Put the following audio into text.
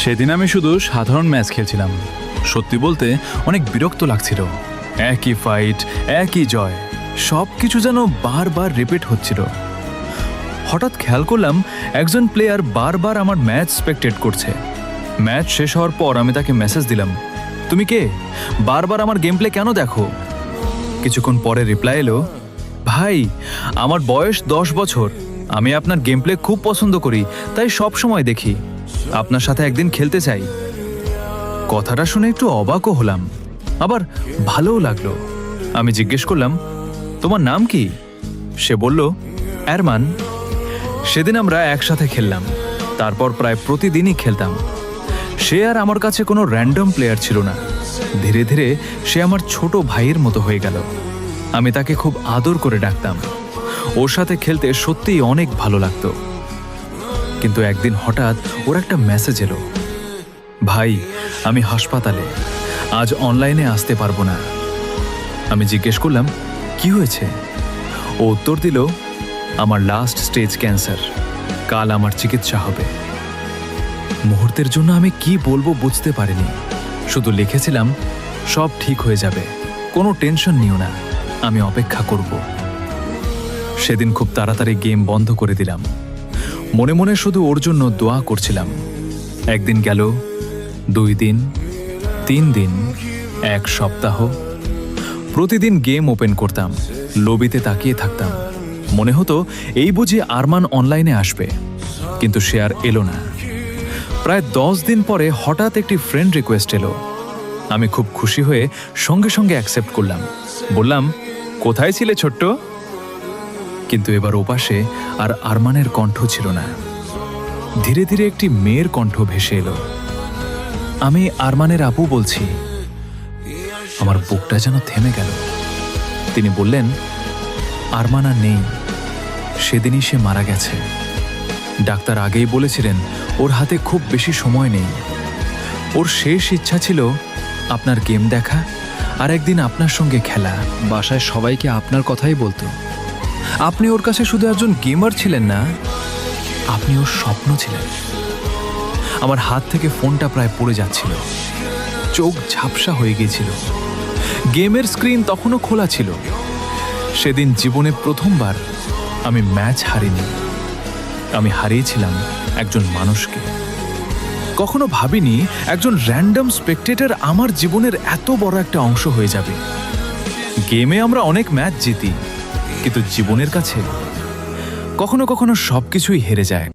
সেদিন আমি শুধু সাধারণ ম্যাচ খেলছিলাম। সত্যি বলতে অনেক বিরক্ত লাগছিল। একই ফাইট, একই জয়, সব কিছু যেন বারবার রিপিট হচ্ছিল। হঠাৎ খেয়াল করলাম একজন প্লেয়ার বারবার আমার ম্যাচ স্পেকটেট করছে। ম্যাচ শেষ হওয়ার পর আমি তাকে মেসেজ দিলাম, তুমি কে, বারবার আমার গেম প্লে কেন দেখো? কিছুক্ষণ পরে রিপ্লাই এলো, ভাই আমার বয়স 10 বছর, আমি আপনার গেম প্লে খুব পছন্দ করি, তাই সব সময় দেখি, আপনার সাথে একদিন খেলতে চাই। কথাটা শুনে একটু অবাকও হলাম, আবার ভালোও লাগলো। আমি জিজ্ঞেস করলাম, তোমার নাম কি? সে বলল, আরমান। সেদিন আমরা একসাথে খেললাম, তারপর প্রায় প্রতিদিনই খেলতাম। সে আর আমার কাছে কোনো র্যান্ডম প্লেয়ার ছিল না। ধীরে ধীরে সে আমার ছোট ভাইয়ের মতো হয়ে গেল। আমি তাকে খুব আদর করে ডাকতাম। ওর সাথে খেলতে সত্যিই অনেক ভালো লাগতো। কিন্তু একদিন হঠাৎ ওর একটা মেসেজ এলো, ভাই আমি হাসপাতালে, আজ অনলাইনে আসতে পারবো না। আমি জিজ্ঞেস করলাম, কি হয়েছে? ও উত্তর দিল, আমার লাস্ট স্টেজ ক্যান্সার, কাল আমার চিকিৎসা হবে। মুহূর্তের জন্য আমি কি বলবো বুঝতে পারিনি। শুধু লিখেছিলাম, সব ঠিক হয়ে যাবে, কোনো টেনশন নিও না, আমি অপেক্ষা করব। সেদিন খুব তাড়াতাড়ি গেম বন্ধ করে দিলাম। মনে মনে শুধু ওর জন্য দোয়া করছিলাম। একদিন গেল, 2 দিন, 3 দিন, 1 সপ্তাহ। প্রতিদিন গেম ওপেন করতাম, লবিতে তাকিয়ে থাকতাম। মনে হতো এই বুঝি আরমান অনলাইনে আসবে, কিন্তু সে আর এলো না। প্রায় 10 দিন পরে হঠাৎ একটি ফ্রেন্ড রিকোয়েস্ট এলো। আমি খুব খুশি হয়ে সঙ্গে সঙ্গে অ্যাকসেপ্ট করলাম। বললাম, কোথায় ছিলে ছোট্ট? কিন্তু এবার ওপাশে আর আরমানের কণ্ঠ ছিল না। ধীরে ধীরে একটি মেয়ের কণ্ঠ ভেসে এলো। আমি আরমানের আপু বলছি। আমার বুকটা যেন থেমে গেল। তিনি বললেন, আরমান আর নেই, সেদিনই সে মারা গেছে। ডাক্তার আগেই বলেছিলেন ওর হাতে খুব বেশি সময় নেই। ওর শেষ ইচ্ছা ছিল আপনার গেম দেখা আর একদিন আপনার সঙ্গে খেলা। বাসায় সবাইকে আপনার কথাই বলতো। আপনি ওর কাছে শুধু একজন গেমার ছিলেন না, আপনি ওর স্বপ্ন ছিলেন। আমার হাত থেকে ফোনটা প্রায় পড়ে যাচ্ছিল, চোখ ঝাপসা হয়ে গিয়েছিল। গেমের স্ক্রিন তখনও খোলা ছিল। সেদিন জীবনে প্রথমবার আমি ম্যাচ হারিনি, আমি হারিয়েছিলাম একজন মানুষকে। কখনো ভাবিনি একজন র্যান্ডম স্পেকটেটর আমার জীবনের এত বড় একটা অংশ হয়ে যাবে। গেমে আমরা অনেক ম্যাচ জিতি, কিন্তু জীবনের কাছে কখনো কখনো সবকিছুই হেরে যায়।